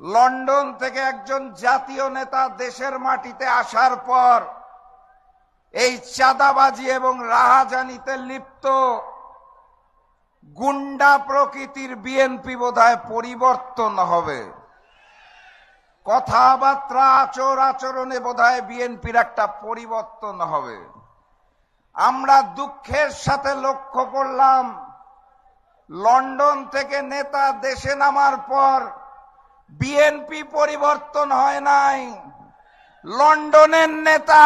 London থেকে একজন জাতীয় নেতা দেশের মাটিতে আসার পর এই চাঁদাবাজি এবং রাহাজানিতে লিপ্ত গুন্ডা প্রকৃতির বিএনপি বোধহয় পরিবর্তন হবে। কথাবার্তা আচরণে বোধহয় বিএনপির একটা পরিবর্তন হবে। আমরা দুঃখের সাথে লক্ষ্য করলাম, লন্ডন থেকে নেতা দেশে নামার পর বিএনপি পরিবর্তন হয় নাই, লন্ডনের নেতা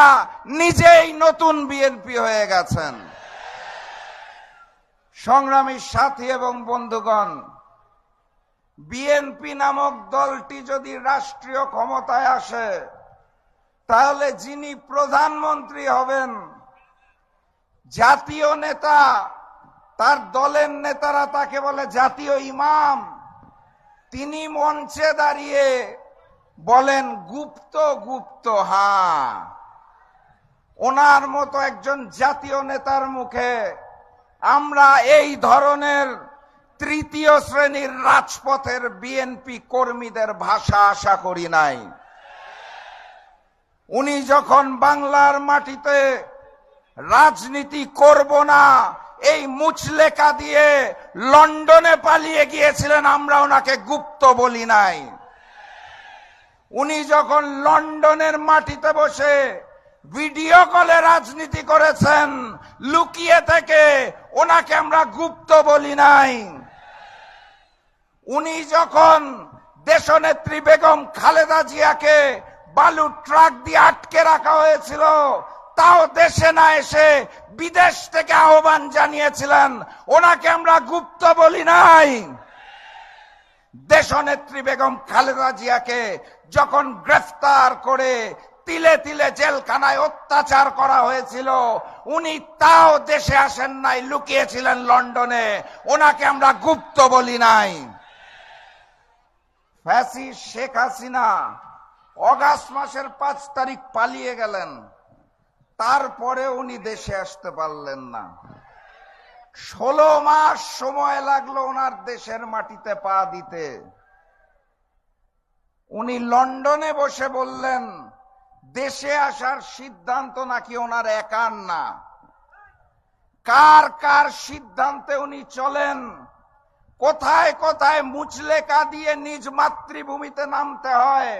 নিজেই নতুন বিএনপি হয়ে গেছেন। সংগ্রামী সাথী এবং বন্ধুগণ, বিএনপি নামক দলটি যদি রাষ্ট্রীয় ক্ষমতায় আসে, তাহলে যিনি প্রধানমন্ত্রী হবেন, জাতীয় নেতা, তার দলের নেতারা তাকে বলে জাতীয় ইমাম, তিনি মঞ্চে দাঁড়িয়ে বলেন গুপ্ত গুপ্ত হ্যাঁ। ওনার মতো একজন জাতীয় নেতার মুখে আমরা এই ধরনের তৃতীয় শ্রেণীর রাজপথের বিএনপি কর্মীদের ভাষা আশা করি নাই। উনি যখন বাংলার মাটিতে রাজনীতি করব না এই মুচলেকা দিয়ে লন্ডনে পালিয়ে গিয়েছিলেন, আমরা ওনাকে গুপ্ত বলি নাই। উনি যখন লন্ডনের মাটিতে বসে ভিডিও কলে রাজনীতি করেছেন লুকিয়ে থেকে, ওনাকে আমরা গুপ্ত বলি নাই। উনি যখন দেশনেত্রী বেগম খালেদা জিয়াকে বালু ট্রাক দিয়ে আটকে রাখা হয়েছিল, তাও দেশে না এসে বিদেশ থেকে আহ্বান জানিয়েছিলেন, ওনাকে আমরা গুপ্ত বলি নাই। দেশনেত্রী বেগম খালেদা জিয়াকে যখন গ্রেফতার করে তিলে তিলে জেলখানায় অত্যাচার করা হয়েছিল, উনি তাও দেশে আসেন নাই, লুকিয়েছিলেন লন্ডনে, ওনাকে আমরা গুপ্ত বলি নাই। ফ্যাসিস্ট শেখ হাসিনা অগাস্ট মাসের 5 তারিখ পালিয়ে গেলেন, তারপরে উনি দেশে আসতে পারলেন না। 16 মাস সময় লাগলো ওনার দেশের মাটিতে পা দিতে। উনি লন্ডনে বসে বললেন দেশে আসার সিদ্ধান্ত নাকি ওনার একার না, কার কার সিদ্ধান্তে উনি চলেন, কোথায় কোথায় মুচলেকা দিয়ে নিজ মাতৃভূমিতে নামতে হয়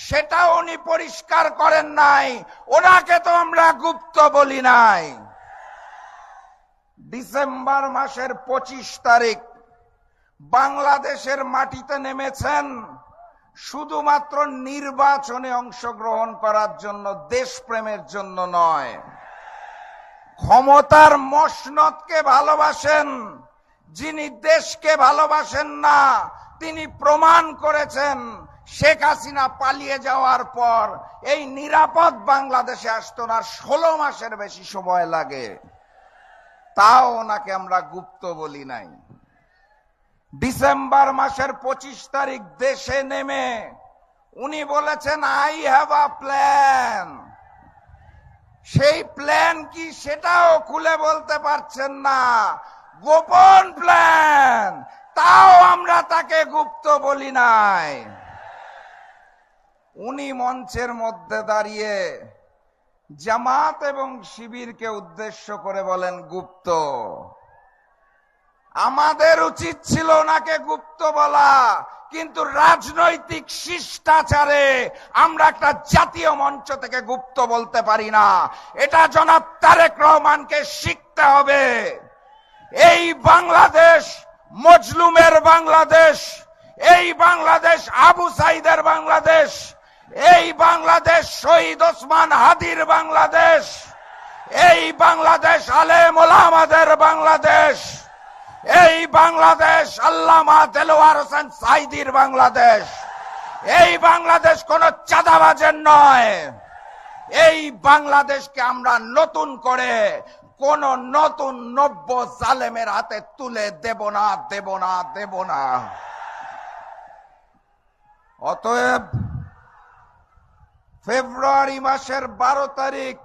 সেটা উনি পরিষ্কার করেন নাই, ওনাকে তো আমরা গুপ্ত বলি নাই। ডিসেম্বর মাসের 25 তারিখ বাংলাদেশের মাটিতে নেমেছেন শুধুমাত্র নির্বাচনে অংশগ্রহণ করার জন্য, দেশপ্রেমের জন্য নয়। ক্ষমতার মসনদকে ভালোবাসেন, যিনি দেশকে ভালোবাসেন না, তিনি প্রমাণ করেছেন। শেখ হাসিনা পালিয়ে যাওয়ার পর এই নিরাপদ বাংলাদেশে আসতো না, 16 মাসের বেশি সময় লাগে, তাও ওনাকে আমরা গুপ্ত বলি নাই। ডিসেম্বর মাসের 25 তারিখ দেশে নেমে উনি বলেছেন আই হ্যাভ আ প্ল্যান। সেই প্ল্যান কি সেটাও খুলে বলতে পারছেন না, গোপন প্ল্যান, তাও আমরা তাকে গুপ্ত বলি নাই। উনি মঞ্চের মধ্যে দাঁড়িয়ে জামাত এবং শিবিরকে উদ্দেশ্য করে বলেন গুপ্ত। আমাদের উচিত ছিল ওনাকে গুপ্ত বলা, কিন্তু রাজনৈতিক শিষ্টাচারে আমরা একটা জাতীয় মঞ্চ থেকে গুপ্ত বলতে পারি না। এটা জনাব তারেক রহমানকে শিখতে হবে। এই বাংলাদেশ মজলুমের বাংলাদেশ, এই বাংলাদেশ আবু সাইদের বাংলাদেশ, এই বাংলাদেশ শহীদ ওসমান হাদির বাংলাদেশ, এই বাংলাদেশ আলেম ওলামাদের বাংলাদেশ, এই বাংলাদেশ আল্লামা দেলোয়ার হোসেন সাইদির বাংলাদেশ। এই বাংলাদেশ কোন চাঁদাবাজের নয়। এই বাংলাদেশকে আমরা নতুন করে কোন নতুন নব্য জালেমের হাতে তুলে দেব না, দেব না, দেব না। অতএব ফেব্রুয়ারি মাসের 12 তারিখ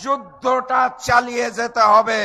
যুদ্ধটা চালিয়ে যেতে হবে।